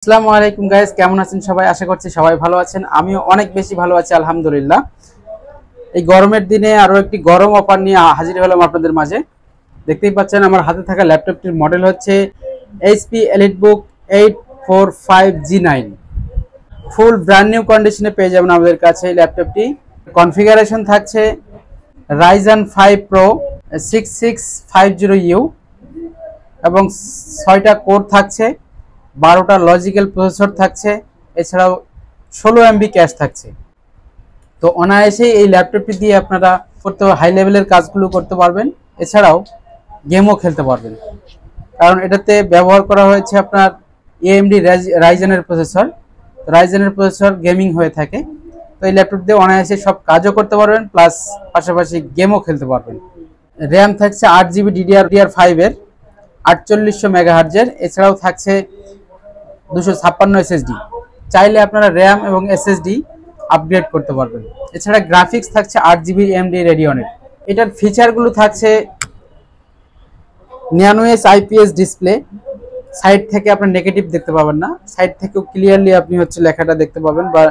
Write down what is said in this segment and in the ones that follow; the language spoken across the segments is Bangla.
আসসালামু আলাইকুম গাইস, কেমন আছেন সবাই? আশা করছি সবাই ভালো আছেন। আমিও অনেক বেশি ভালো আছি আলহামদুলিল্লাহ। এই গরমের দিনে আরো একটি গরম অফার নিয়ে হাজির হলাম আপনাদের মাঝে। দেখতেই পাচ্ছেন আমার হাতে থাকা ল্যাপটপটির মডেল হচ্ছে HP EliteBook 845G9। ফুল ব্র্যান্ড নিউ কন্ডিশনে পেয়ে যাবেন আমাদের কাছে এই ল্যাপটপটি। কনফিগারেশন থাকছে Ryzen 5 Pro 6650U এবং 6টা কোর থাকছে, 12টা লজিক্যাল প্রসেসর থাকছে, এছাড়াও 16 MB ক্যাশ থাকছে। তো অনায়াসেই এই ল্যাপটপটি দিয়ে আপনারা করতে হাই লেভেলের কাজগুলো করতে পারবেন, এছাড়াও গেমও খেলতে পারবেন। কারণ এটাতে ব্যবহার করা হয়েছে আপনার AMD রাইজেনের প্রসেসর। রাইজেনের প্রসেসর গেমিং হয়ে থাকে, তো এই ল্যাপটপ দিয়ে অনায়াসে সব কাজও করতে পারবেন, প্লাস পাশাপাশি গেমও খেলতে পারবেন। র্যাম থাকছে 8GB DDR5 এর 4800 মেগাহার্জের, এছাড়াও থাকছে 256 SSD। চাইলে আপনারা র্যাম এবং SSD আপগ্রেড করতে পারবেন। এছাড়া গ্রাফিক্স থাকছে 8GB AMD রেডিয়নের। এটার ফিচারগুলো থাকছে ন্যানোএস IPS ডিসপ্লে। সাইড থেকে আপনার নেগেটিভ দেখতে পাবেন না, সাইড থেকেও ক্লিয়ারলি আপনি লেখাটা দেখতে পাবেন বা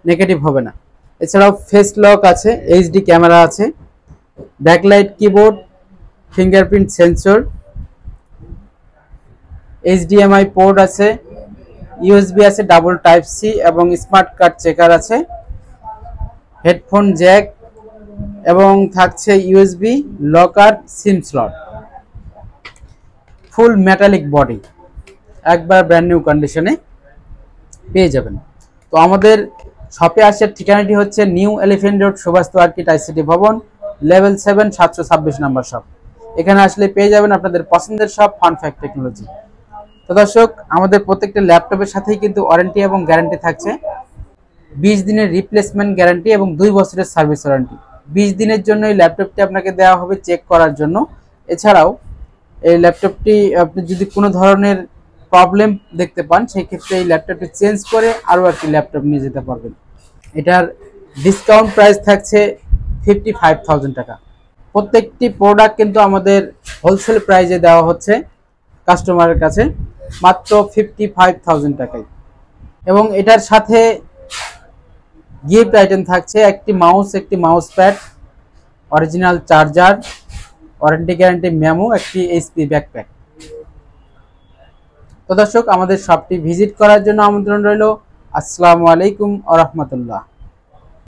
নেগেটিভ হবে না। এছাড়াও ফেস লক আছে, HD ক্যামেরা আছে, backlight keyboard, fingerprint sensor, HDMI port আছে, USB আছে, ডাবল টাইপ সি এবং স্মার্ট কার্ড চেকার আছে, হেডফোন জ্যাক এবং থাকছে USB লকার সিম স্লট। ফুল মেটালিক বডি, একবার ব্র্যান্ড নিউ কন্ডিশনে পেয়ে যাবেন। তো আমাদের শপে আসার ঠিকানাটি হচ্ছে new elephant road, Subhash আর্কিট ICT ভবন, লেভেল 7, 726 নম্বর শপ। এখানে আসলে পেয়ে যাবেন আপনাদের পছন্দের শপ ফানফ্যাক্ট টেকনোলজি। তো দর্শক, আমাদের প্রত্যেকটা ল্যাপটপের সাথেই কিন্তু ওয়ারেন্টি এবং গ্যারান্টি থাকছে। 20 দিনের রিপ্লেসমেন্ট গ্যারান্টি এবং 2 বছরের সার্ভিস ওয়ারেন্টি। 20 দিনের জন্য এই ল্যাপটপটি আপনাকে দেওয়া হবে চেক করার জন্য। এছাড়াও এই ল্যাপটপটি আপনি যদি কোনো ধরনের প্রবলেম দেখতে পান, সেই ক্ষেত্রে এই ল্যাপটপটি চেঞ্জ করে আরও একটি ল্যাপটপ নিয়ে যেতে পারবেন। এটার ডিসকাউন্ট প্রাইস থাকছে 55,000 টাকা। প্রত্যেকটি প্রোডাক্ট কিন্তু আমাদের হোলসেল প্রাইজে দেওয়া হচ্ছে কাস্টমারের কাছে মাত্র 55,000 টাকায়। এবং এটার সাথে গিফট আইটেম থাকছে একটি মাউস, একটি mouse pad, original charger, warranty guarantee memo, একটি HP ব্যাকপ্যাক। তো দর্শক, আমাদের শপটি ভিজিট করার জন্য আমন্ত্রণ রইল। আসসালামু আলাইকুম ওয়া রাহমাতুল্লাহ।